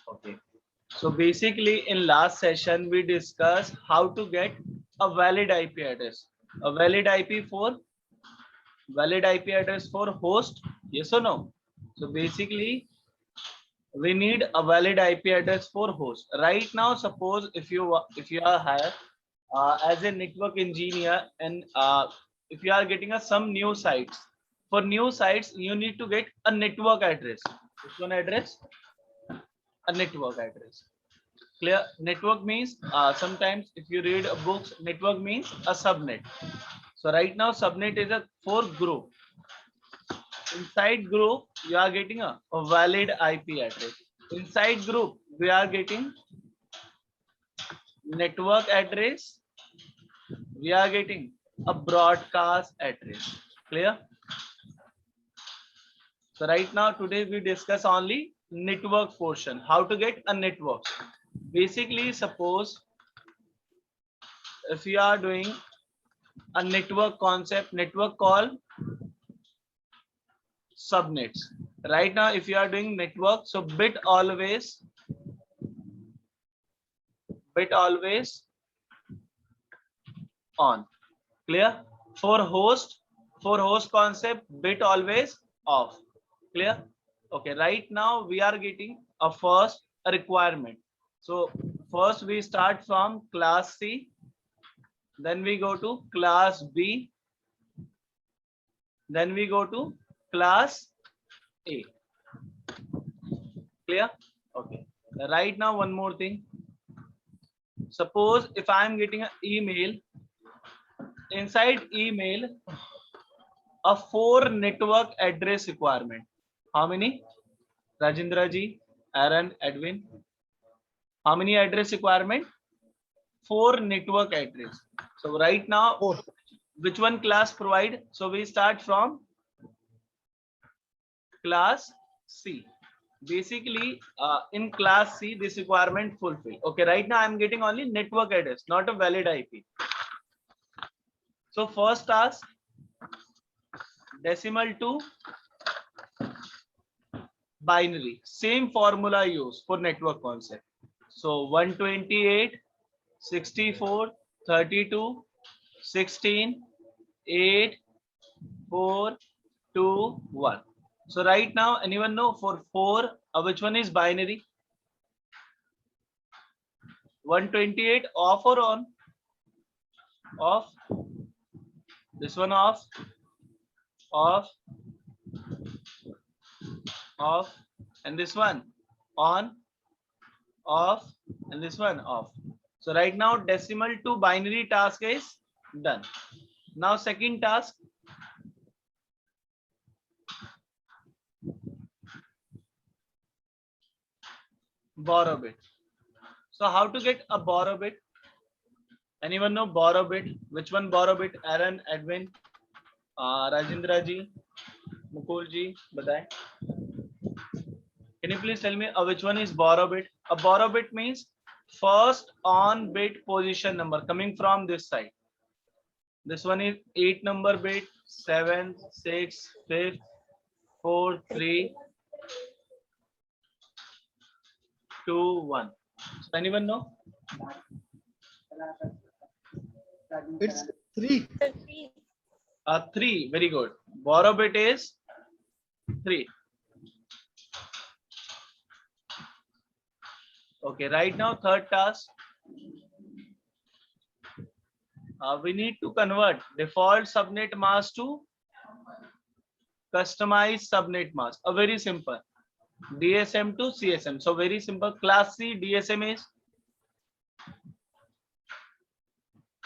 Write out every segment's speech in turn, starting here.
Okay. So basically in last session we discussed how to get a valid IP address. A valid IP for host, yes or no? So basically we need a valid IP address for host. Right now, suppose if you are hired as a network engineer and if you are getting some new sites, for new sites you need to get a network address. Which one address? A network address. Clear? Network means sometimes if you read books, network means a subnet. So right now subnet is a for group. Inside group you are getting a valid IP address. Inside group we are getting network address, we are getting a broadcast address. Clear? So right now today we discuss only network portion, how to get a network. Basically suppose if you are doing a network concept, network call subnets. Right now if you are doing network, so bit always on. Clear? For host concept, bit always off. Clear? Okay, right now we are getting a first requirement. So first we start from class C, then we go to class B, then we go to class A. Clear? Okay. Right now one more thing. Suppose if I am getting an email, inside email a 4 network address requirement. How many? Rajendra ji, Aaron, Edwin. How many address requirement? 4 network address. So right now, which one class provide? So we start from class C. Basically, in class C, this requirement fulfill. Okay, right now I'm getting only network address, not a valid IP. So first task, decimal to binary. Same formula used for network concept. So 128, 64, 32, 16, 8, 4, 2, 1. So right now, anyone know for 4, which one is binary? 128 off or on? Off. This one off. Off. Off. And this one on. Off. And this one off. So right now, decimal to binary task is done. Now second task. Borrow bit. So how to get a borrow bit? Anyone know borrow bit? Which one borrow bit? Aaron, Edwin, Rajendra ji, Mukul ji, बताएं. Can you please tell me which one is borrow bit? A borrow bit means first on bit position number coming from this side. This one is 8 number bit, 7, 6, 5, 4, 3, 2, 1. So anyone know? It's 3. 3. Very good. Borrow bit is 3. Okay, right now third task. We need to convert default subnet mask to customized subnet mask. A very simple. DSM to CSM. So very simple. Class C DSM is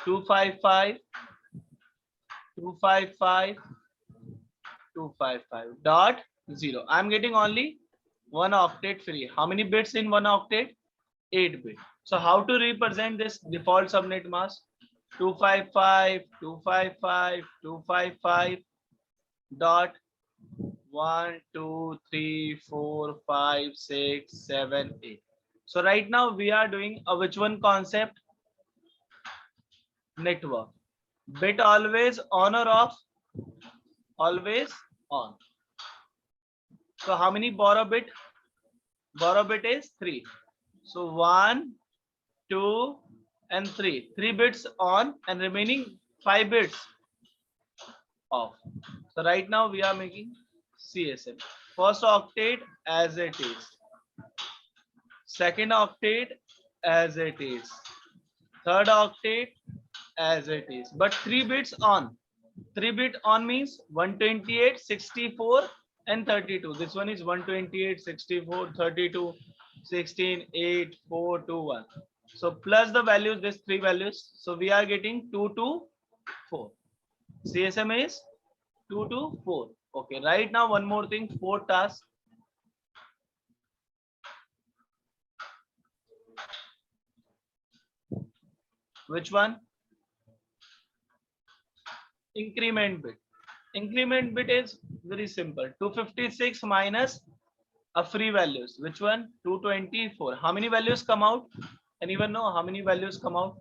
255.255.255.0. I'm getting only 1 octet free. How many bits in 1 octet? 8 bit. So how to represent this default subnet mask? 255.255.255 dot 1, 2, 3, 4, 5, 6, 7, 8. So right now we are doing a which one concept? Network. Bit always on or off? Always on. So how many borrow bit? borrow bit is 3. So 1, 2, and 3. 3 bits on and remaining 5 bits off. So right now we are making CSM. First octet as it is. Second octet as it is. Third octet as it is. But 3 bits on. 3 bit on means 128, 64, and 32. This one is 128, 64, 32, 16, 8, 4, 2, 1. So plus the values, these 3 values. So we are getting 2 to 4. CSM is 2 to 4. Okay, right now one more thing, 4 tasks. Which one? Increment bit. Increment bit is very simple. 256 minus a free values. Which one? 224. How many values come out? Anyone know how many values come out?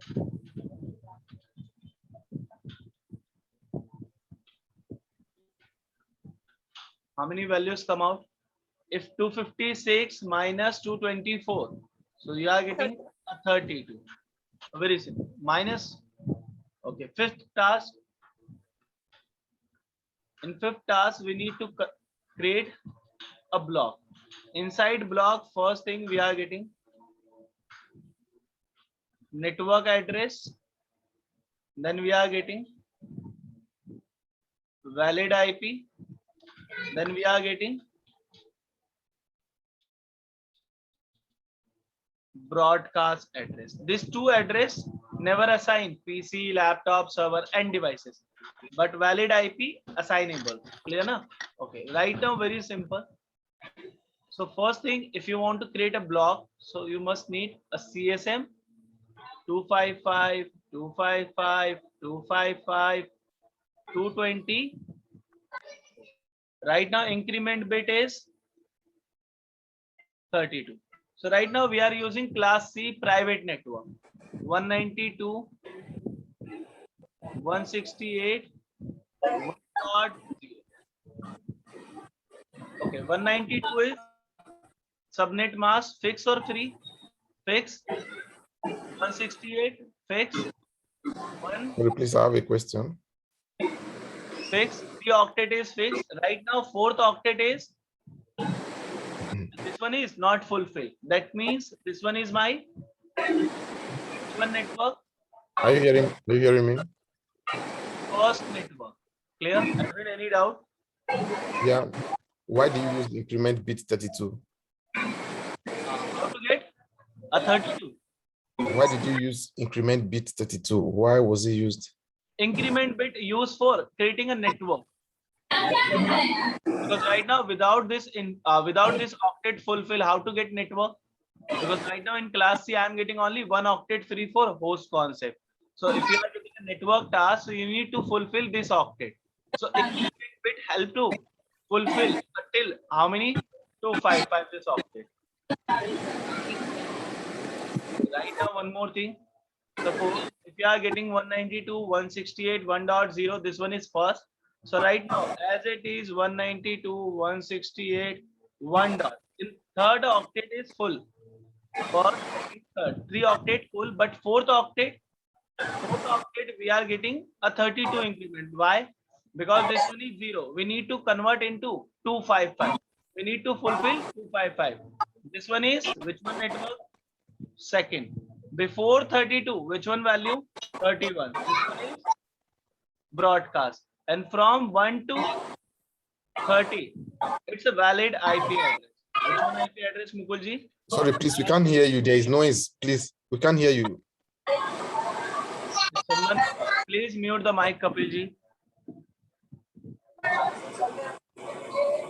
How many values come out? If 256 minus 224, so you are getting a 32. Very simple. Minus. Okay. Fifth task. In fifth task, we need to create a block. Inside block, first thing we are getting network address. Then we are getting valid IP. Then we are getting broadcast address. These two address never assign PC, laptop, server, and devices. But valid IP assignable. Clear na? Okay. Right now, very simple. So first thing, if you want to create a block, so you must need a CSM 255, 255, 255, 220. Right now, increment bit is 32. So right now we are using class C private network 192, 168, 1.0. Okay, 192 is subnet mask fixed or free? Fixed. 168 fixed. One Will you please have a question? fixed. 3 octet is fixed. Right now, 4th octet is this one is not fulfilled. That means this one is my one network. Are you hearing me? First network. Clear? Edwin, any doubt? Yeah. Why do you use increment bit 32? How to get a 32? Why did you use increment bit 32? Why was it used? Increment bit used for creating a network. Because right now, without this octet fulfill, how to get network? Because right now in class C, I am getting only 1 octet free for host concept. So if you are getting a network task, so you need to fulfill this octet. So increment bit help to fulfill until how many? 255 this octet. Right now, one more thing. Suppose if you are getting 192, 168, 1.0, this one is first. So right now, as it is 192, 168, 1 dot. In third octet is full. First, second, third. 3 octet full, but fourth octet we are getting a 32 increment. Why? Because this one is 0. We need to convert into 255. We need to fulfill 255. This one is which one network? Second. Before 32, which one value? 31. This one is broadcast. And from 1 to 30, it's a valid IP address. Which one IP address, Mukulji? Sorry, please, we can't hear you. There is noise. Please, we can't hear you. Someone, please mute the mic, Kapilji.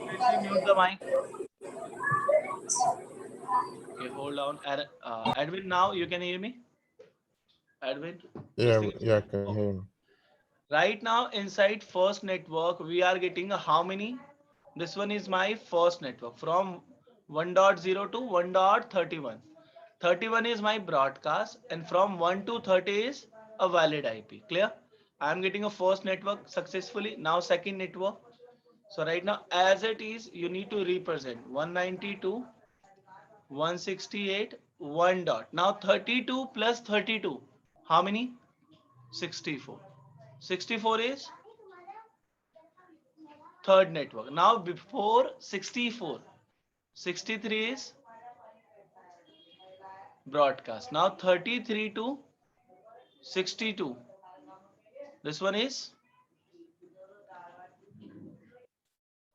Please mute the mic. Okay, hold on. Edwin, now you can hear me? Edwin? Yeah, I can hear you. Right now, inside first network, we are getting how many? This one is my first network from 1.0 to 1.31. 31 is my broadcast, and from 1 to 30 is a valid IP. Clear? I am getting a first network successfully. Now second network. So right now, as it is, you need to represent 192, 168, 1 dot. Now 32 plus 32. How many? 64. 64 is third network. Now before 64, 63 is broadcast. Now 33 to 62. This one is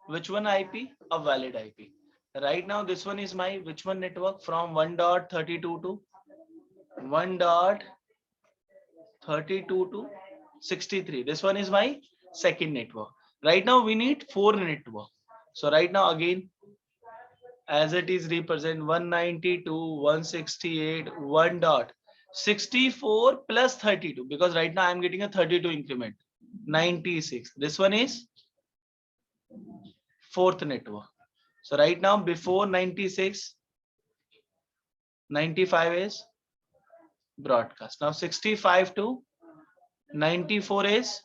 which one IP? A valid IP. Right now this one is my which one network from 1.32 to 1.32 to 63. This one is my second network. Right now we need 4 network. So right now again as it is represent 192, 168, 1 dot 64 plus 32 because right now I'm getting a 32 increment 96. This one is fourth network. So right now before 96, 95 is broadcast. Now 65 to 94 is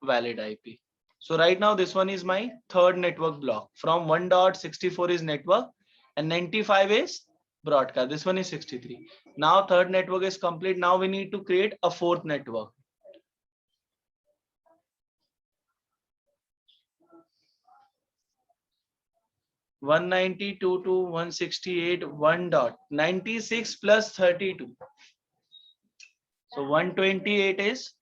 valid IP. So right now this one is my third network block. From 1.64 is network and 95 is broadcast. This one is 63. Now third network is complete. Now we need to create a fourth network. One 92 to 168, 1 dot 96 plus 32. So 128 is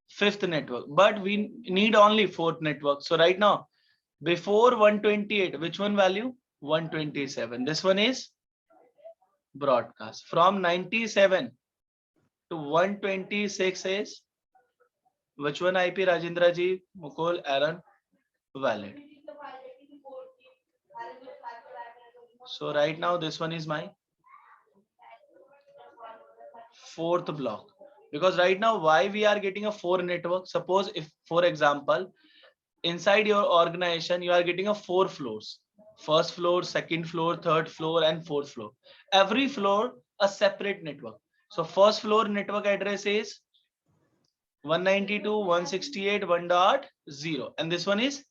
fifth network, but we need only fourth network. So right now, before 128, which one value? 127. This one is broadcast. From 97 to 126 is which one IP? Rajendra ji, Mukul, Aaron, valid. So right now this one is my fourth block because right now why we are getting a 4 network. Suppose if for example inside your organization you are getting a 4 floors, first floor, second floor, third floor and fourth floor, every floor a separate network. So first floor network address is 192.168 1.0 and this one is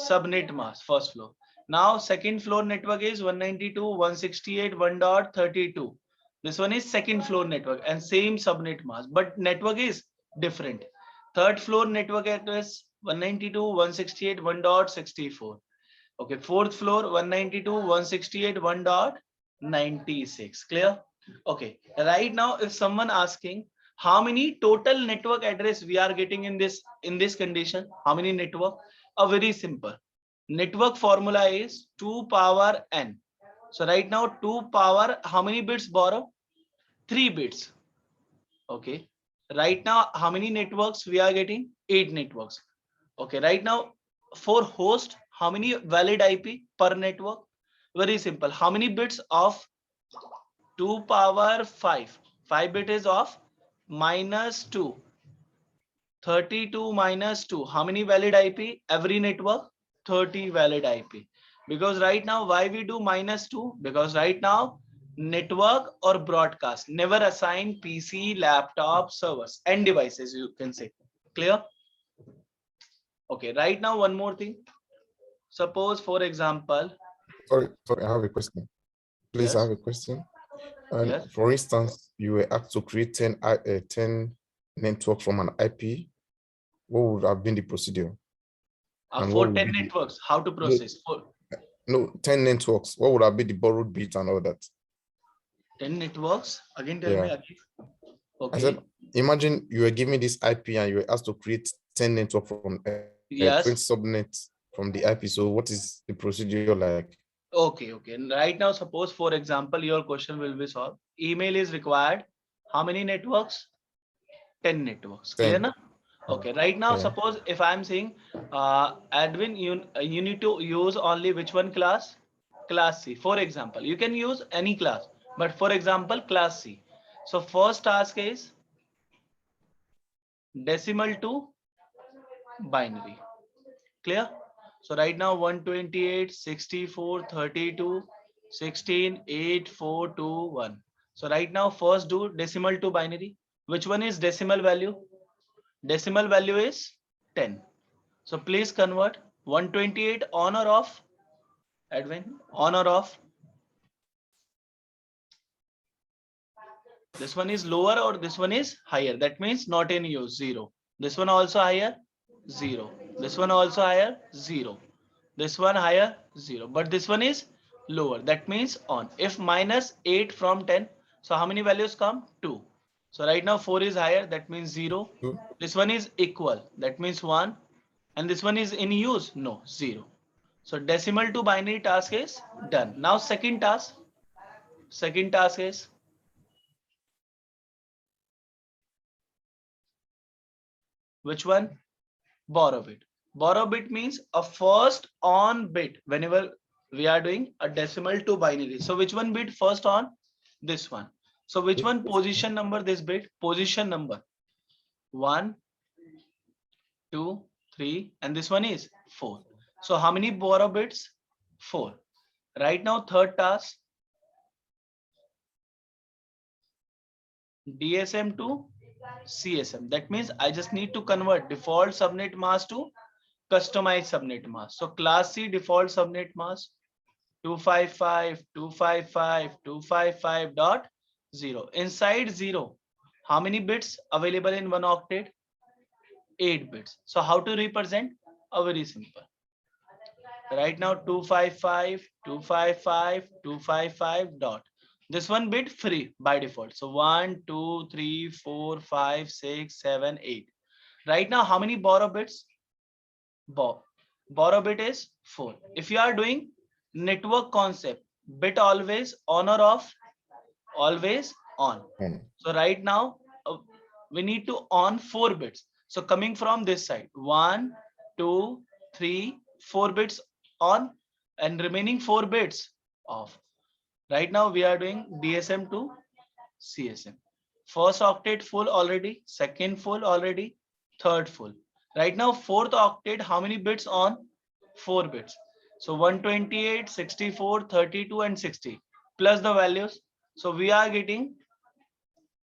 subnet mask first floor. Now second floor network is 192.168 1.32. This one is second floor network and same subnet mask, but network is different. Third floor network address 192.168 1.64. Okay, fourth floor 192.168 1.96. Clear? Okay, right now if someone asking how many total network address we are getting in this condition, how many network? A very simple network formula is 2 power n. So right now 2 power how many bits borrow? 3 bits. Okay, right now how many networks we are getting? 8 networks. Okay, right now for host how many valid IP per network? Very simple. How many bits of 2 power 5? 5 bit is of minus 2. 32 minus 2. How many valid IP? Every network 30 valid IP. Because right now why we do minus 2? Because right now network or broadcast never assign PC, laptop, servers and devices, you can say. Clear? Okay, right now one more thing. Suppose for example, Sorry, I have a question. Please, I yes, have a question. And yes, for instance, you were asked to create 10 network from an IP. What would have been the procedure? And what for would 10 be the networks, how to no, process? For no 10 networks? What would have been the borrowed bit and all that? 10 networks, again tell me Yeah. again. I said, Okay, imagine you were given this IP and you were asked to create 10 network from 20 yes, subnets from the IP. So what is the procedure like? okay, okay. And right now, suppose for example, your question will be solved. Email is required. How many networks? 10 networks. Clear 10. na? Okay, right now, Yeah. suppose if I'm saying, admin, you need to use only which one class? Class C. For example, you can use any class, but for example, class C. So first task is decimal to binary. Clear? So right now 128, 64, 32, 16, 8, 4, 2, 1. So right now first do decimal to binary. Which one is decimal value? Decimal value is 10. So please convert 128 on or off? Edwin, on or off? This one is lower or this one is higher. That means not in use, 0. This one also higher, 0. This one also higher, 0. This one higher, 0. But this one is lower. That means on. If minus 8 from 10, so how many values come? 2. So right now 4 is higher. That means 0. Two. This one is equal. That means 1. And this one is in use? No, 0. So decimal to binary task is done. Now second task. Second task is which one? Borrow bit. Borrow bit means a first on bit whenever we are doing a decimal to binary. So which one bit first on? This one. So which one position number this bit? Position number 1, 2, 3, and this one is 4. So how many borrow bits? 4. Right now third task, DSM to CSM. That means I just need to convert default subnet mask to customized subnet mask. So class C default subnet mask 255.255.255.0. Inside 0, how many bits available in one octet? 8 bits. So how to represent? Very simple. Right now 255.255.255 dot. This one bit free by default. So 1, 2, 3, 4, 5, 6, 7, 8. Right now how many borrow bits? Borrow bit is 4. If you are doing network concept, bit always on or off? Always on. So right now we need to on 4 bits. So coming from this side, 1, 2, 3, 4 bits on and remaining 4 bits off. Right now we are doing DSM to CSM. First octet full already, second full already, third full. Right now fourth octet, how many bits on? 4 bits. So 128, 64, 32 and 60 plus the values. So we are getting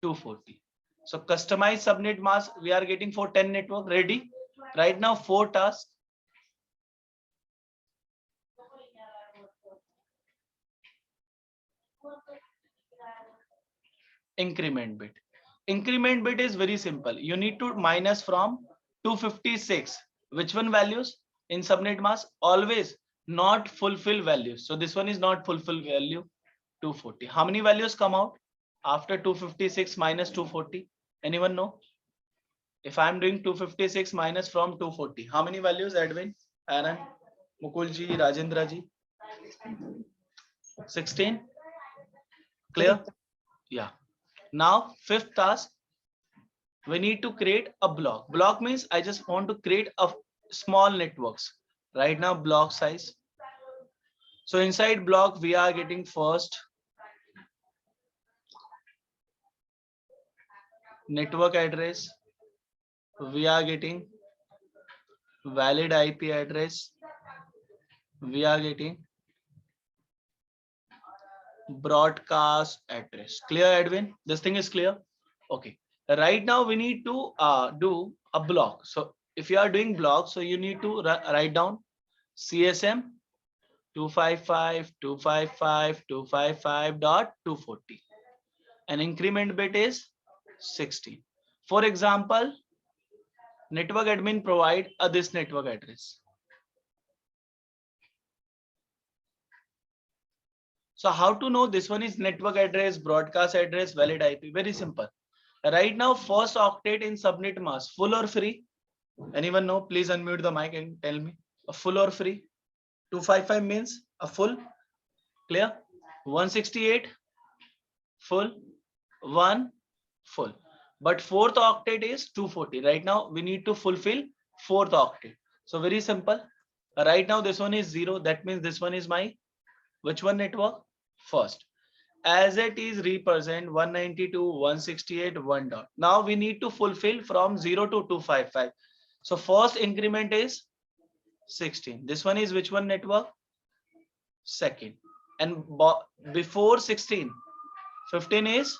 240. So customized subnet mask we are getting for 10 network ready. Right now 4 tasks. Increment bit. Increment bit is very simple. You need to minus from 256. Which one values in subnet mask? Always not fulfill values. So this one is not fulfill value 240. How many values come out after 256 minus 240? Anyone know? If I'm doing 256 minus from 240, how many values, Edwin, Aaron, Mukulji, Rajendra ji? 16. Clear? Yeah. Now fifth task, we need to create a block. Block means I just want to create a small networks. Right now block size. So inside block we are getting first network address. We are getting valid IP address. We are getting broadcast address. Clear, Edwin? This thing is clear? Okay. Right now we need to do a block. So if you are doing block, so you need to write down CSM 255.255.240 and increment bit is 16. For example, network admin provide this network address. So how to know this one is network address, broadcast address, valid IP? Very simple. Right now, first octet in subnet mask, full or free? Anyone know? Please unmute the mic and tell me. A full or free? 255 means a full. Clear? 168 full. 1 full. But fourth octet is 240. Right now, we need to fulfill fourth octet. So very simple. Right now, this one is 0. That means this one is my which one network? First. As it is represent 192, 168, 1 dot. Now we need to fulfill from 0 to 255. So first increment is 16. This one is which one network? Second. And before 16, 15 is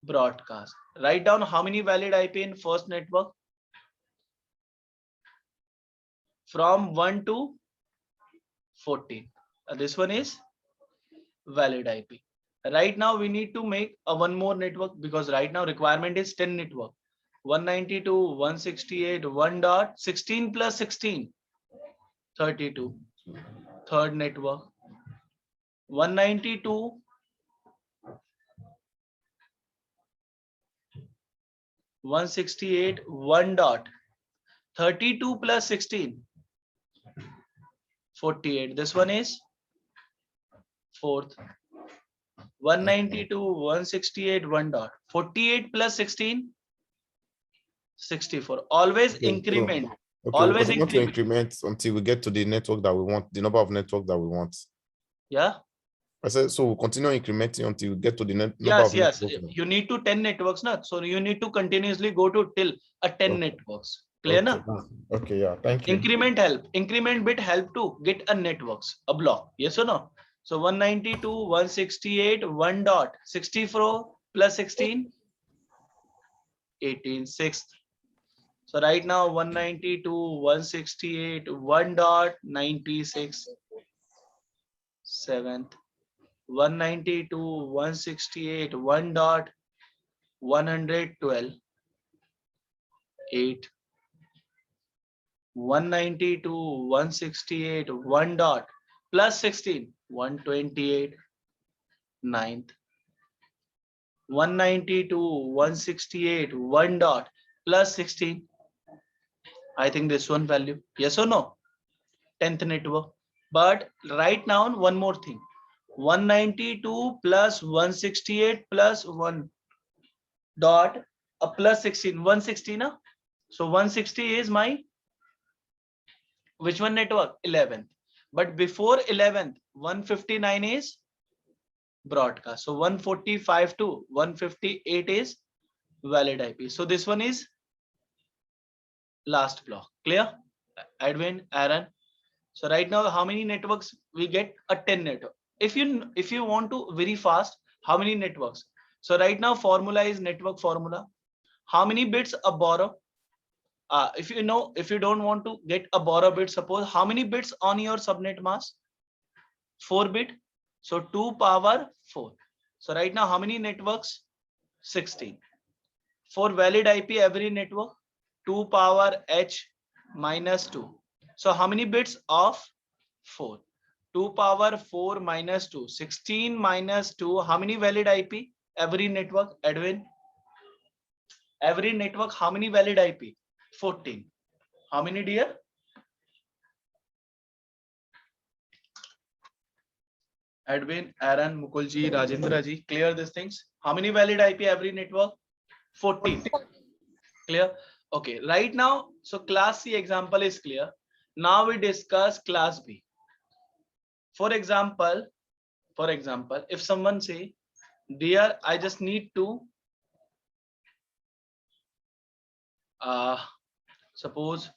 broadcast. Write down how many valid IP in first network. From 1 to 14. This one is valid IP. Right now we need to make a one more network because right now requirement is 10 network. 192.168.1.16 plus 16, 32. Third network. 192. 168 1 dot 32 plus 16, 48. This one is fourth. 192 168 1 dot 48 plus 16, 64. Always Okay, so- increment. Okay, Always we want to increment. increment until we get to the network that we want, the number of network that we want. Yeah. I said, so we'll continue incrementing until we get to the number Yes, of yes. networks. You need to 10 networks, na? So you need to continuously go to till a 10 Okay. networks. Clear, na? Okay, yeah, thank you. Increment help. Increment bit help to get a networks, a block. Yes or no? So 192, 168, 1 dot 64 plus 16, 18, sixth. So right now 192, 168, 1 dot 96, seventh. 192, 168, 1 dot 112, 8. 192, 168, 1 dot plus 16, 128, 9th. 192, 168, 1 dot plus 16. I think this one value. Yes or no? 10th network. But right now, one more thing. 192 plus 168 plus 1 dot plus 16. 160 na? So 160 is my which one network? 11th. But before 11th, 159 is broadcast. So 145 to 158 is valid IP. So this one is last block. Clear? Edwin, Aaron. So right now, how many networks we get? A 10 network. If you want to very fast, how many networks? So right now, formula is network formula. How many bits a borrow? If you don't want to get a borrow bit, suppose how many bits on your subnet mask? 4 bit. So 2 power 4. So right now, how many networks? 16. For valid IP, every network 2 power h minus 2. So how many bits of 4? 2 power 4 minus 2. 16 minus 2. How many valid IP? Every network, Edwin. Every network, how many valid IP? 14. How many, dear? Edwin, Aaron, Mukulji, Rajendra ji, clear these things. How many valid IP every network? 14. Clear? Okay, right now, so class C example is clear. Now we discuss class B. For example, if someone say, dear, I just need to suppose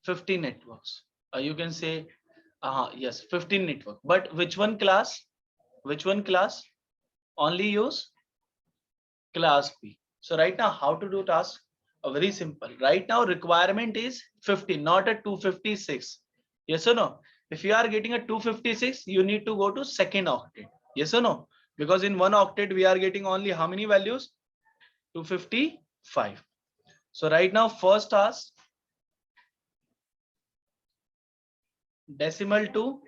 $15 networks. You can say, yes, 15 network. But which one class? Which one class? Only use class B. So right now, how to do task? Very simple. Right now, requirement is 50, not a 256. Yes or no? If you are getting a 256, you need to go to second octet. Yes or no? Because in one octet, we are getting only how many values? 255. So right now, first task, decimal to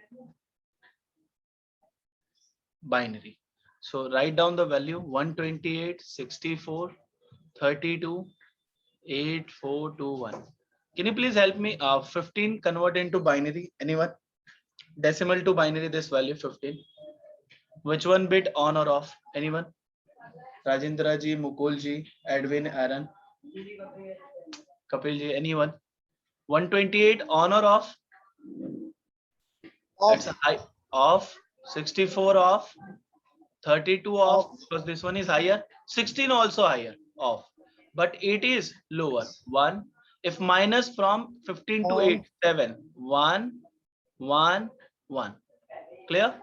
binary. So write down the value 128, 64, 32, 8421. Can you please help me? 15 convert into binary. Anyone? Decimal to binary, this value 15. Which one bit on or off? Anyone? Rajendra ji, Mukul ji, Edwin, Aaron, Kapil ji, anyone? 128 on or off? It's a high off. 64 off. 32 off because this one is higher. 16 also higher off. But 8 is lower. 1. If minus from 15 to 8, 7. 1, 1, 1. Clear?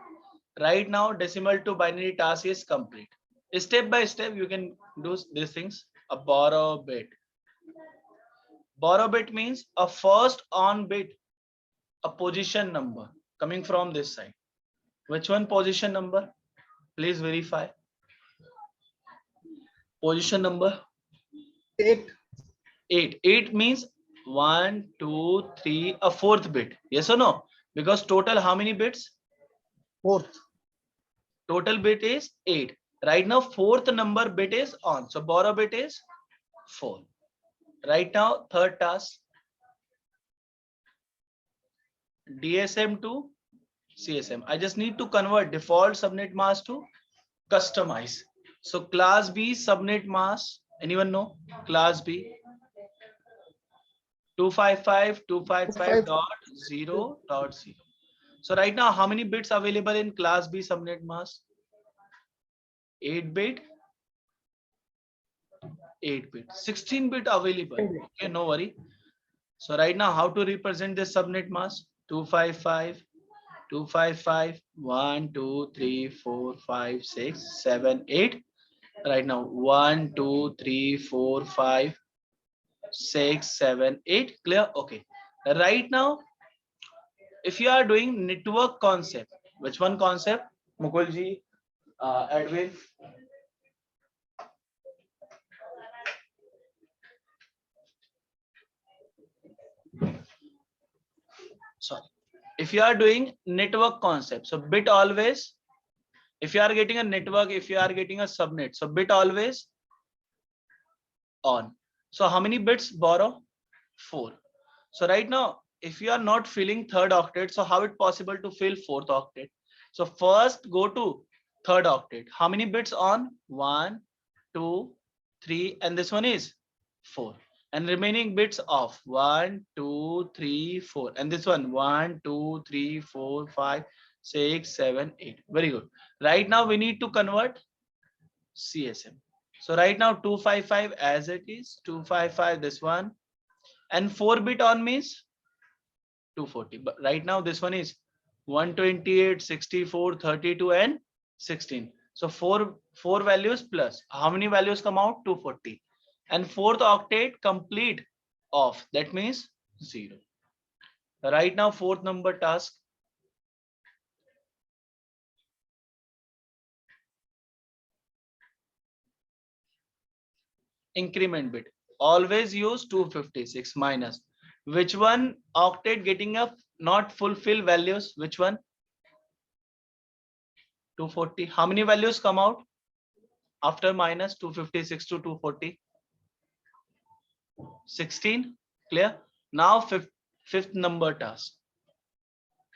Right now, decimal to binary task is complete. Step by step, you can do these things. A borrow bit. Borrow bit means a first on bit, a position number coming from this side. Which one position number? Please verify. Position number 8. 8. 8 means 1, 2, 3, a fourth bit. Yes or no? Because total how many bits? 4th. Total bit is 8. Right now, fourth number bit is on. So borrow bit is 4. Right now, third task. DSM to CSM. I just need to convert default subnet mask to customize. So class B subnet mask. Anyone know? Class B 255.255.0.0. So right now, how many bits available in class B subnet mask? 8 bit, 8 bit, 16 bit available. Okay, no worry. So right now, how to represent this subnet mask? 255, 255, 1, 2, 3, 4, 5, 6, 7, 8. Right now, 1, 2, 3, 4, 5, 6, 7, 8. Clear? Okay. Right now, if you are doing network concept, which one concept? Mukulji, Edwin. Sorry. If you are doing network concept, so bit always, if you are getting a network, if you are getting a subnet, so bit always on. So how many bits borrow? 4. So right now, if you are not filling third octet, so how it possible to fill fourth octet? So first go to third octet. How many bits on? 1, 2, 3, and this one is 4. And remaining bits off 1, 2, 3, 4, and this one 1, 2, 3, 4, 5, 6, 7, 8. Very good. Right now we need to convert CSM. So right now 255 as it is, 255 this one, and 4 bit on means 240. But right now this one is 128, 64, 32, and 16. So four values plus how many values come out? 240. And fourth octet complete off. That means 0. Right now, fourth number task. Increment bit. Always use 256 minus. Which one octet getting up not fulfill values? Which one? 240. How many values come out after minus 256 to 240? 16. Clear? Now fifth number task.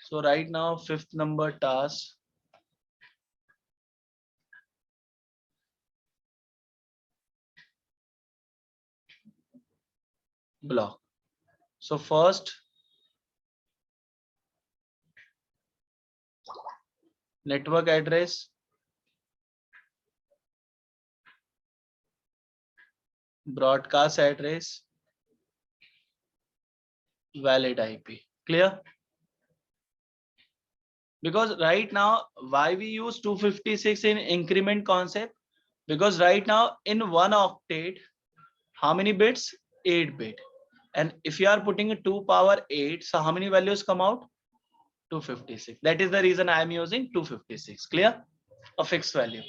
So right now fifth number task. Block. So first network address, broadcast address, valid IP. Clear? Because right now, why we use 256 in increment concept? Because right now in one octet, how many bits? 8 bit. And if you are putting a 2 power 8, so how many values come out? 256. That is the reason I am using 256. Clear? A fixed value.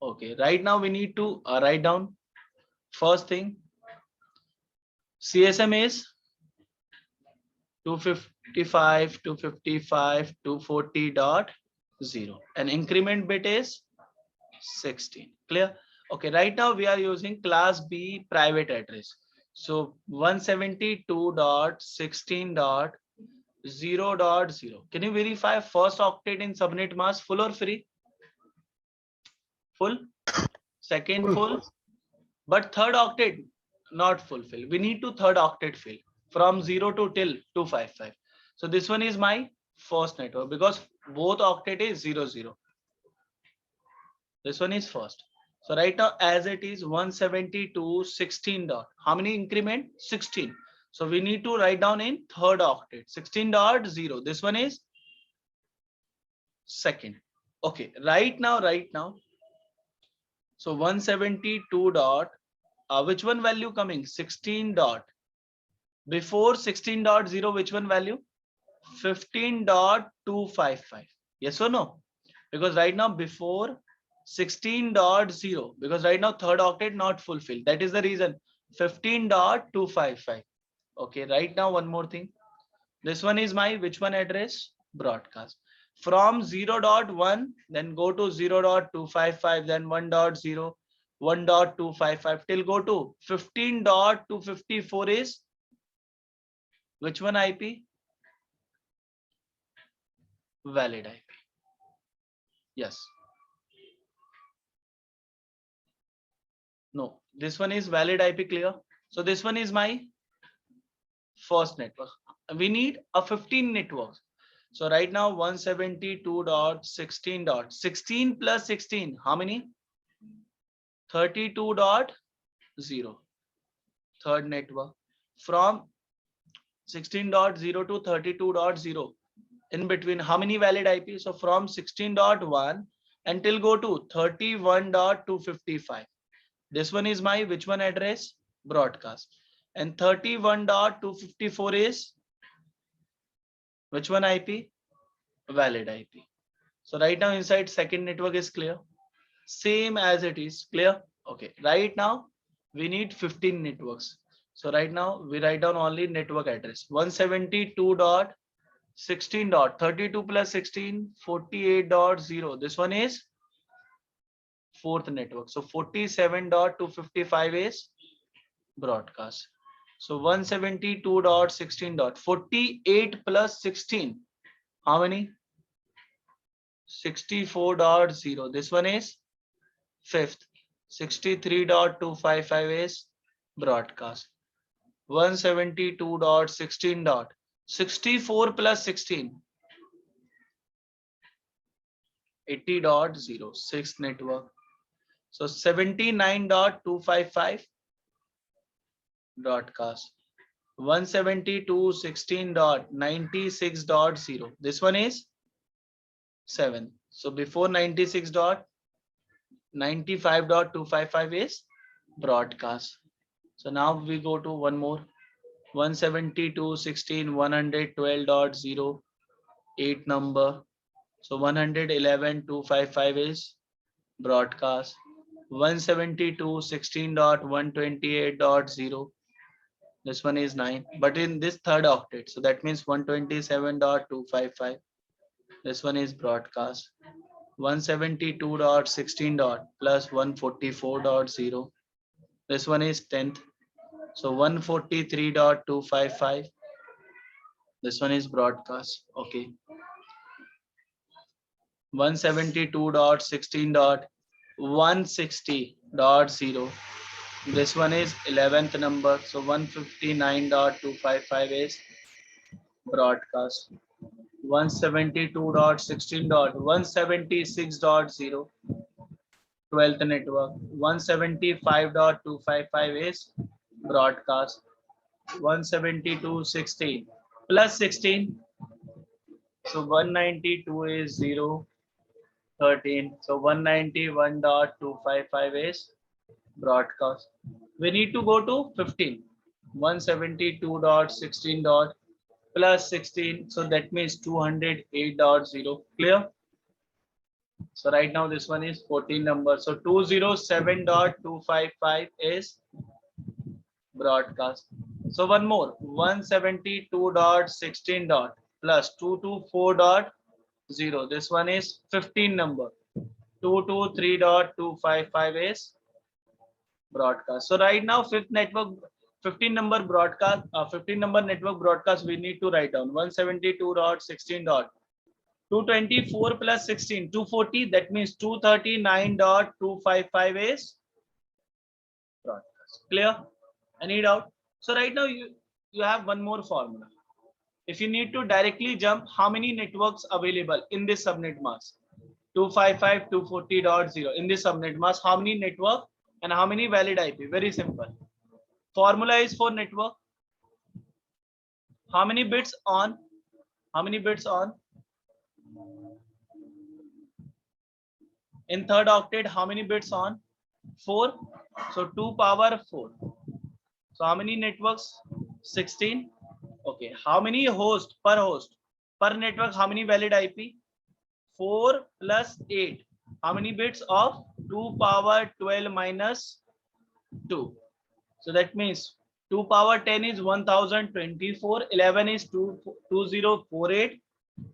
Okay, right now we need to write down first thing. CSM is 255, 255, 240.0. And increment bit is 16. Clear? Okay, right now we are using class B private address. So 172.16.0.0. Can you verify first octet in subnet mask full or free? Full. Second full. But third octet not fulfill. We need to third octet fill from 0 to till 255. So this one is my first network because both octet is 0, 0. This one is first. So right now as it is 172.16 dot. How many increment? 16. So we need to write down in third octet 16.0. This one is second. Okay, right now So 172 dot, which one value coming? 16 dot. Before 16.0, which one value? 15.255. Yes or no? Because right now before 16.0, because right now third octet not fulfilled. That is the reason 15.255. Okay, right now one more thing. This one is my which one address? Broadcast. From 0.1, then go to 0.255, then 1.0, 1.255 till go to 15.254 is which one IP? Valid IP. Yes. No, this one is valid IP, clear. So this one is my first network. We need a 15 networks. So right now 172.16.16 plus 16, how many? 32.0. Third network. From 16.0 to 32.0. In between, how many valid IP? So from 16.1 until go to 31.255. This one is my which one address? Broadcast. And 31.254 is which one IP? Valid IP. So right now inside second network is clear. Same as it is clear. Okay. Right now we need 15 networks. So right now we write down only network address 172.16.32 plus 16, 48.0. This one is fourth network. So 47.255 is broadcast. So 172.16.48 plus 16. How many? 64.0. This one is fifth. 63.255 is broadcast. 172.16. 64 plus 16. 80.0. Sixth network. So 79.255 broadcast. 172.16.96.0. This one is 7. So before 96.95.255 is broadcast. So now we go to one more. 172.16 112.0 8 number. So 111.255 is broadcast. 172.16.128.0. This one is 9, but in this third octet, so that means 127.255. This one is broadcast. 172.16 plus 144.0. This one is 10th. So 143.255. This one is broadcast. Okay. 172.16.160.0. This one is 11th number. So 159.255 is broadcast. 172.16.176.0. 12th network. 175.255 is broadcast. 172.16 plus 16. So 192 is 0. 13. So 191.255 is broadcast. We need to go to 15. 172.16. Plus 16. So that means 208.0. Clear? So right now this one is 14 number. So 207.255 is broadcast. So one more 172.16. Plus 224.0. This one is 15 number. 223.255 is broadcast. So right now fifth network 15 number broadcast 15 number network broadcast we need to write down 172.16. 224 plus 16 240, that means 239.255 is broadcast. Clear? Any doubt? So right now you have one more formula. If you need to directly jump, how many networks available in this subnet mask? 255 240.0 in this subnet mask, how many network and how many valid IP? Very simple. Formula is for network. How many bits on? How many bits on? In third octet, how many bits on? 4. So 2 power 4. So how many networks? 16. Okay. How many hosts per host? Per network, how many valid IP? 4 plus 8. How many bits of 2 power 12 minus 2? So that means 2 power 10 is 1024, 11 is 2048,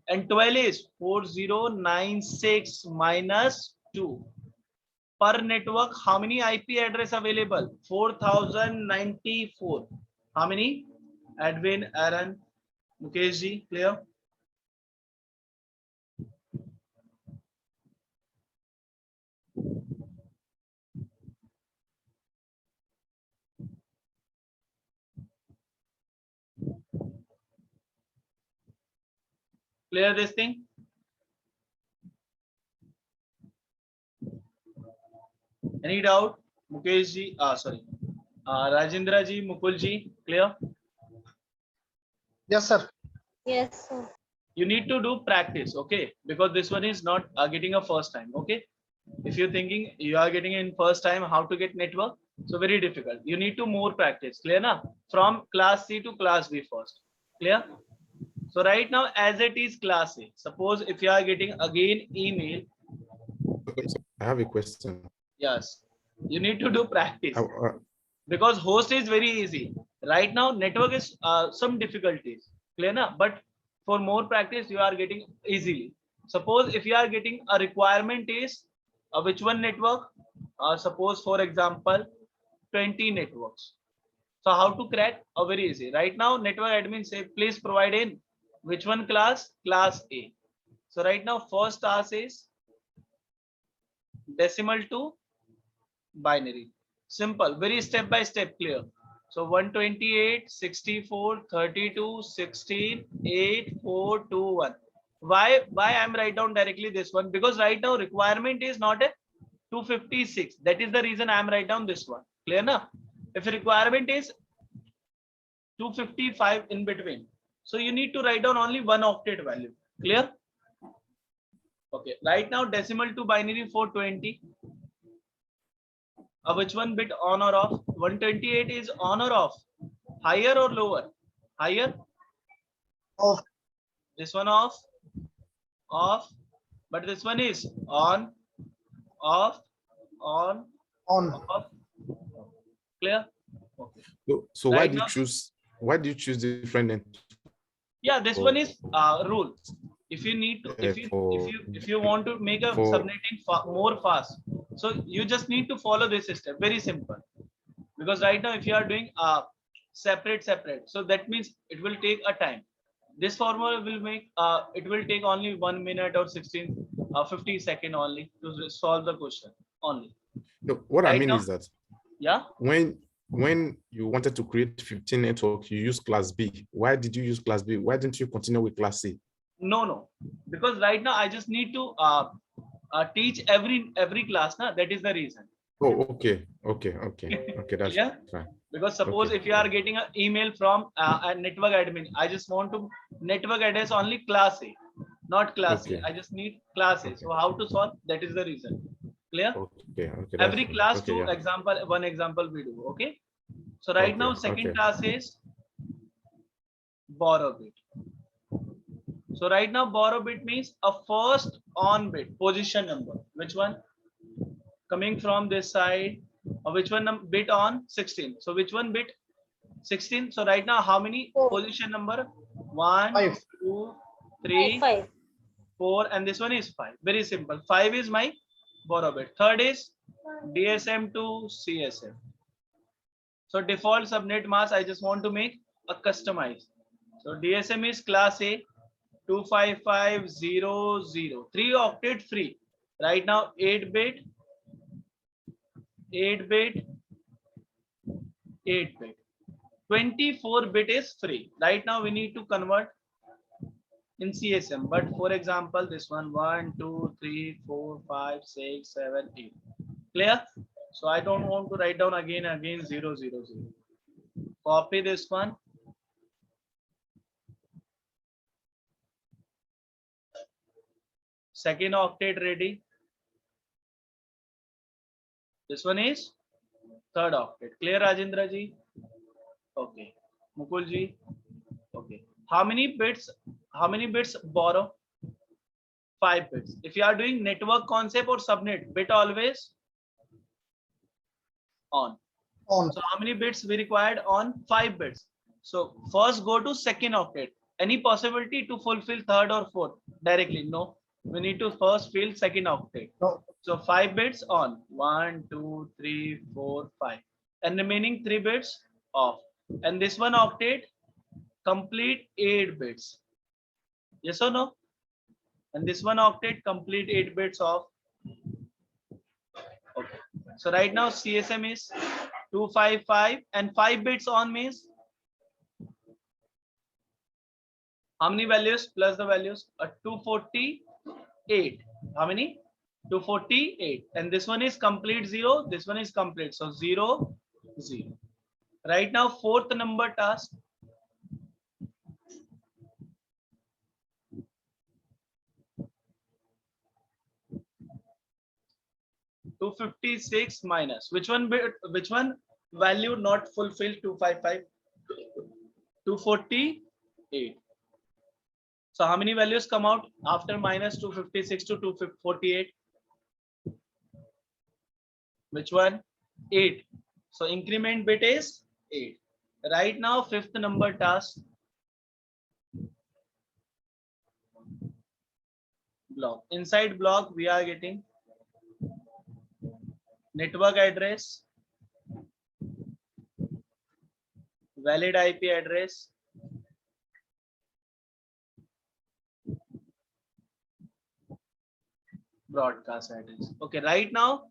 and 12 is 4096 minus 2. Per network, how many IP address available? 4094. How many? Edwin, Aaron, Mukesh ji, clear? Clear this thing? Any doubt? Mukesh ji, sorry. Rajendra ji, Mukul ji, clear? Yes, sir. Yes, sir. You need to do practice, okay? Because this one is not getting a first time, okay? If you're thinking you are getting in first time how to get network, so very difficult. You need to more practice, clear na? From class C to class B first, clear? So right now, as it is class A, suppose if you are getting again email, I have a question. yes, you need to do practice. I- Because host is very easy. Right now, network is some difficulties, clear na? But for more practice, you are getting easily. Suppose if you are getting a requirement is which one network? Suppose for example, 20 networks. So how to crack? Very easy. Right now, network admin say, please provide in which one class? Class A. So right now, first task is decimal to binary. Simple, very step by step, clear. So 128, 64, 32, 16, 8, 4, 2, 1. Why I'm write down directly this one? Because right now requirement is not a 256. That is the reason I'm write down this one. Clear na? If requirement is 255 in between, so you need to write down only one octet value. Clear? Okay. Right now decimal to binary 420. Which one bit on or off? 128 is on or off? Higher or lower? Higher? Off. This one off? Off. But this one is on, off, on, On. off. Clear? Okay. So why Right do you now- choose? Why do you choose different networks? Yeah, this one is rule. If you need to, if you want to make a subnetting more fast, so you just need to follow this step. Very simple. Because right now, if you are doing separate, so that means it will take a time. This formula will make it will take only 1 minute or 50 second only to solve the question only. No, what I Right mean now- is that Yeah. when you wanted to create 15 network, you use class B. Why did you use class B? Why didn't you continue with class C? No, because right now I just need to teach every class. Na? That is the reason. Oh, okay, that's Yeah. fine. Because suppose Okay. if you are getting an email from a network admin, I just want to network address only class A, not class Okay. A. I just need class A. Okay. So how to solve? That is the reason. Clear? Okay, Every class okay, two yeah. example, one example we do. Okay. So right now, second okay. task is borrow bit. So right now, borrow bit means a first on bit position number. Which one? Coming from this side. Which one bit on 16? So which one bit? 16. So right now, how many 4. position number? 1, 5. 2, 3, 5. 4, and this one is 5. Very simple. 5 is my borrow bit. Third is DSM to CSM. So default subnet mask, I just want to make a customize. So DSM is class A 25500, 3 octet free. Right now 8 bit, 8 bit, 8 bit. 24 bit is free. Right now we need to convert in CSM. But for example, this one 1, 2, 3, 4, 5, 6, 7, 8. Clear? So I don't want to write down again 0, 0, 0. Copy this one. Second octet ready. This one is third octet. Clear, Rajendra ji? Okay. Mukul ji? Okay. How many bits borrow? 5 bits. If you are doing network concept or subnet, bit always on. On. So how many bits we required? On 5 bits. So first go to second octet. Any possibility to fulfill third or fourth directly? No. We need to first fill second octet. No. So 5 bits on. 1, 2, 3, 4, 5. And remaining 3 bits off. And this one octet complete 8 bits. Yes or no? And this one octet complete 8 bits off. Okay. So right now CSM is 255 and 5 bits on means how many values plus the values? 248. How many? 248. And this one is complete 0. This one is complete. So 0, 0. Right now fourth number task. (256) minus which one bit, which one value not fulfilled? 255, 248. So how many values come out after minus 256 to 248? Which one? 8. So increment bit is 8. Right now fifth number task. Block. Inside block we are getting network address, valid IP address, broadcast address. Okay, right now,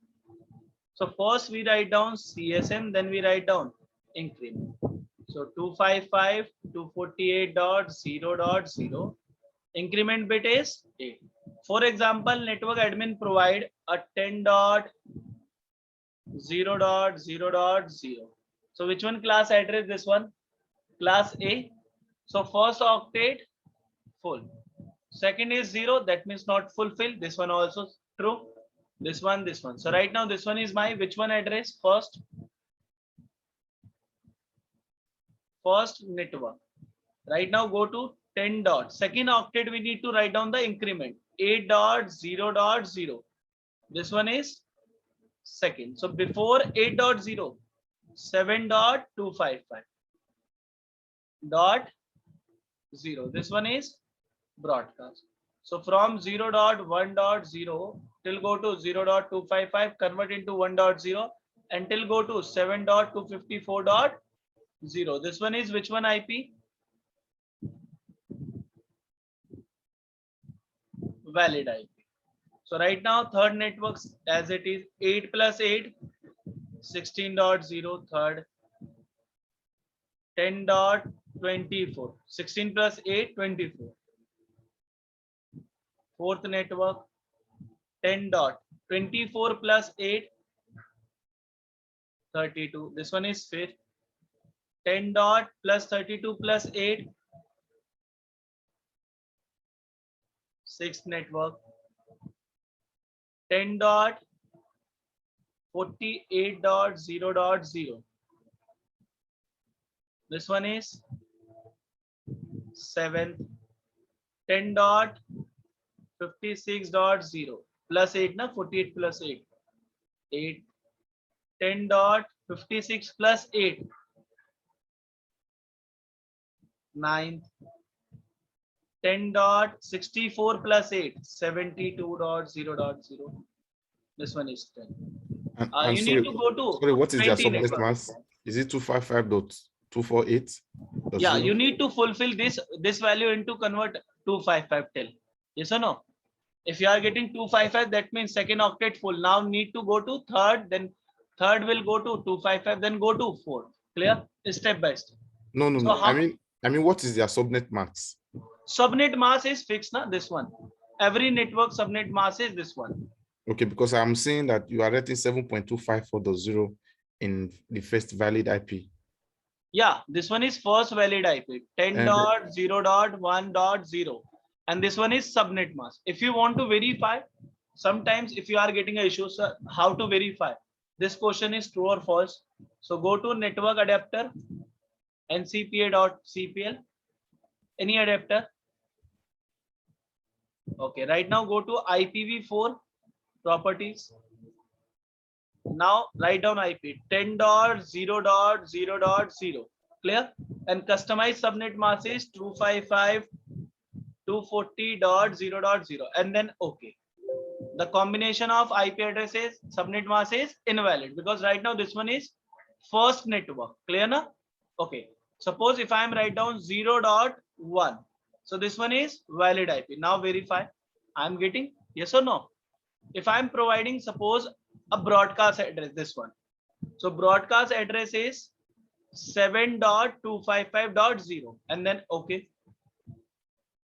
so first we write down CSM, then we write down increment. So 255, 248.0.0, increment bit is 8. For example, network admin provide a 10.0.0.0. So which one class address? This one, class A. So first octet full. Second is 0, that means not fulfilled. This one also true. This one, this one. So right now this one is my which one address? First network. Right now go to 10 dot. Second octet we need to write down the increment 8.0.0. This one is second. So before 8.0, 7.255 dot 0. This one is broadcast. So from 0.1.0 till go to 0.255, convert into 1.0 until go to 7.254.0. This one is which one IP? Valid IP. So right now third networks as it is 8 plus 8, 16.0 third, 10.24, 16 plus 8, 24. Fourth network 10.24 plus 8, 32. This one is fifth. 10 dot plus 32 plus 8, sixth network. 10 dot 48.0.0. This one is seventh. 10 dot 56.0 plus 8 na 48 plus 8, 8. 10 dot 56 plus 8, 9th. 10 dot 64 plus 8, 72.0.0. This one is 10. And You sorry, need to go to sorry, what is their 20 subnet network. mask? Is it 255.248? Yeah, you need to fulfill this value into convert 255 till. Yes or no? If you are getting 255, that means second octet full. Now need to go to third, then third will go to 255, then go to 4. Clear? Step by step. No. So I mean, what is their subnet mask? Subnet mask is fixed, na? This one. Every network subnet mask is this one. Okay, because I'm saying that you are writing 7.254.0 in the first valid IP. Yeah, this one is first valid IP 10.0.1.0, and this one is subnet mask. If you want to verify, sometimes if you are getting a issue, sir, how to verify? This question is true or false. So go to network adapter, ncpa.cpl, any adapter. Okay, right now go to IPv4 properties. Now write down IP 10.0.0.0. Clear? And customize subnet mask is 255.240.0.0 and then okay. The combination of IP addresses subnet mask is invalid because right now this one is first network. Clear na? Okay. Suppose if I am write down 0.1, so this one is valid IP. Now verify. I am getting yes or no. If I am providing suppose a broadcast address, this one. So broadcast address is 7.255.0 and then okay.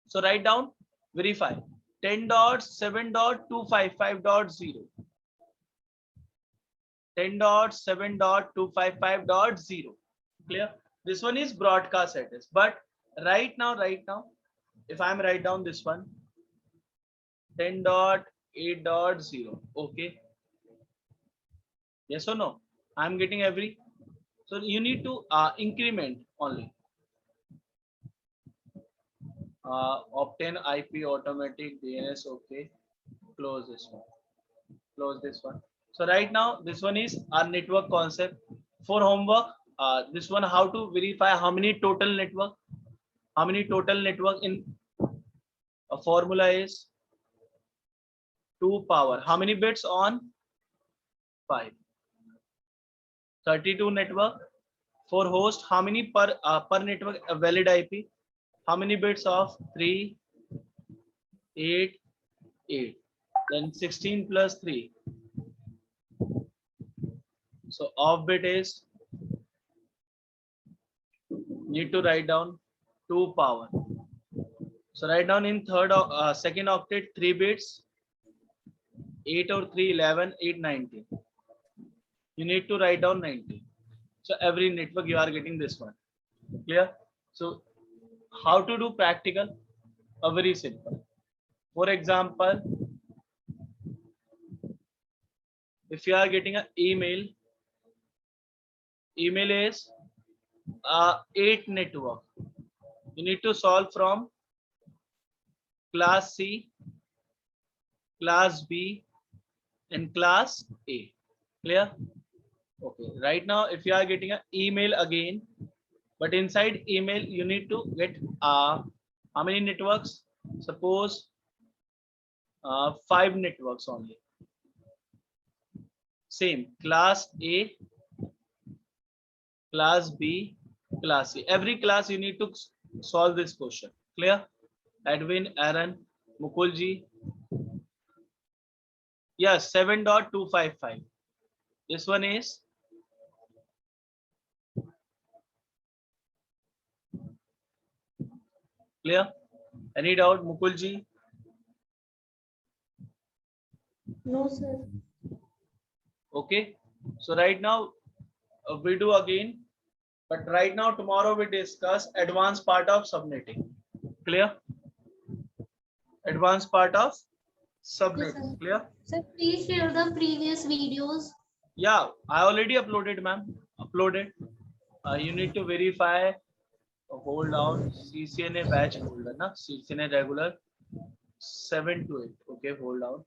So write down, verify 10.7.255.0. 10.7.255.0. Clear? This one is broadcast address. But right now, if I'm write down this one, 10.8.0. Okay. Yes or no? I'm getting every. So you need to increment only. Obtain IP automatic DNS. Okay. Close this one. Close this one. So right now this one is our network concept. For homework, this one how to verify how many total network. How many total network in a formula is 2 power. How many bits on 5? 32 network. For host, how many per network a valid IP? How many bits of 3, 8, 8. Then 16 plus 3. So off bit is need to write down 2 power. So write down in second octet 3 bits. 8 or 3, 11, 8, 19. You need to write down 19. So every network you are getting this one. Clear? So how to do practical? Very simple. For example, if you are getting an email is 8 network. You need to solve from class C, class B, and class A. Clear? Okay. Right now, if you are getting an email again, but inside email you need to get how many networks? Suppose 5 networks only. Same class A, class B, class C. Every class you need to solve this question. Clear? Edwin, Aaron, Mukulji. Yes, 7.255. This one is clear? Any doubt, Mukulji? No, sir. Okay. So right now we do again, but right now tomorrow we discuss advanced part of subnetting. Clear? Advanced part of subnetting. Clear? Sir, please share the previous videos. Yeah, I already uploaded, ma'am. Uploaded. You need to verify. Hold on. CCNA batch folder, na? CCNA regular 7 to 8. Okay, hold on.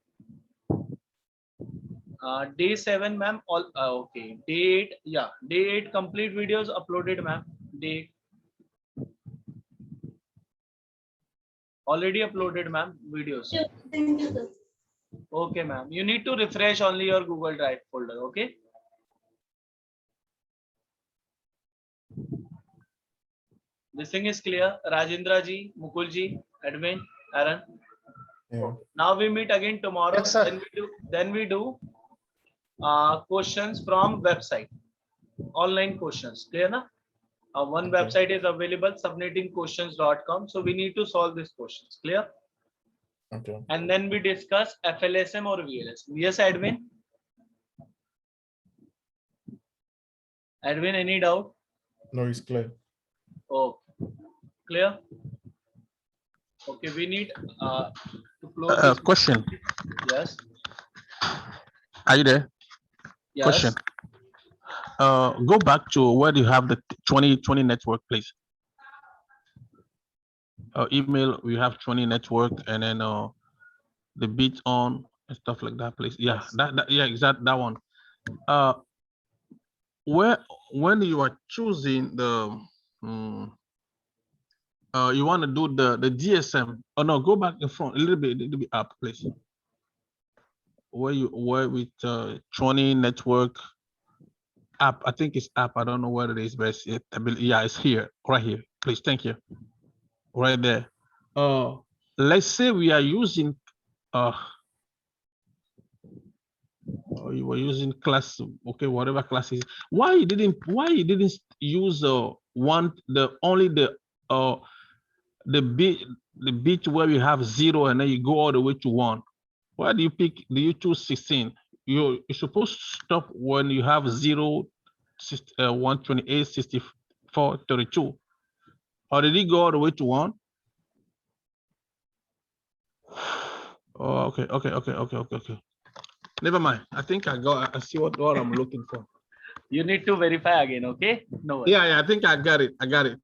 Day 7, ma'am. All okay. Day 8. Yeah, day 8 complete videos uploaded, ma'am. Day 8. Already uploaded, ma'am. Videos. Sure. Thank you, sir. Okay, ma'am. You need to refresh only your Google Drive folder. Okay. This thing is clear. Rajendra ji, Mukul ji, Edwin, Aaron. Yeah. Now we meet again tomorrow. Yes, sir. Then we do questions from website. Online questions. Clear na? One Okay. website is available, subnettingquestions.com. So we need to solve these questions. Clear? Okay. And then we discuss FLSM or VLS. Yes, Edwin? Edwin, any doubt? No, it's clear. Oh, clear? Okay, we need to close this. Question. Yes. Are you there? Yes. Question. Go back to where you have the 2020 network, please. Email, we have 20 network, and then the beat on and stuff like that, please. Yeah, Yes. that yeah, exactly that one. Where when you are choosing the you want to do the GSM. Oh no, go back in front a little bit up, please. Where with 20 network app, I think it's app. I don't know what it is, but yeah, it's here, right here. Please, thank you. Right there. Let's say we are using you were using class, okay, whatever class is. Why you didn't use only the bit where you have 0 and then you go all the way to 1? Why do you choose 16? You're supposed to stop when you have 0, 128, 64, 32. Or did it go all the way to 1? Oh, okay. Never mind. I think I see what I'm looking for. You need to verify again, okay? No worries. Yeah, I think I got it. Okay,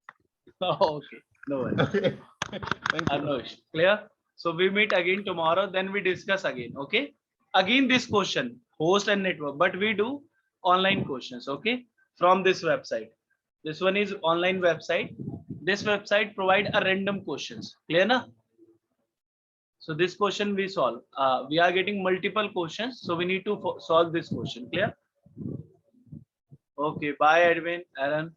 no worries. Okay. Thank you. Anush, clear? So we meet again tomorrow, then we discuss again, okay? Again, this question, host and network, but we do online questions, okay? From this website. This one is online website. This website provide a random questions, clear na? So this question we solve. We are getting multiple questions, so we need to solve this question, clear? Okay, bye Edwin, Aaron.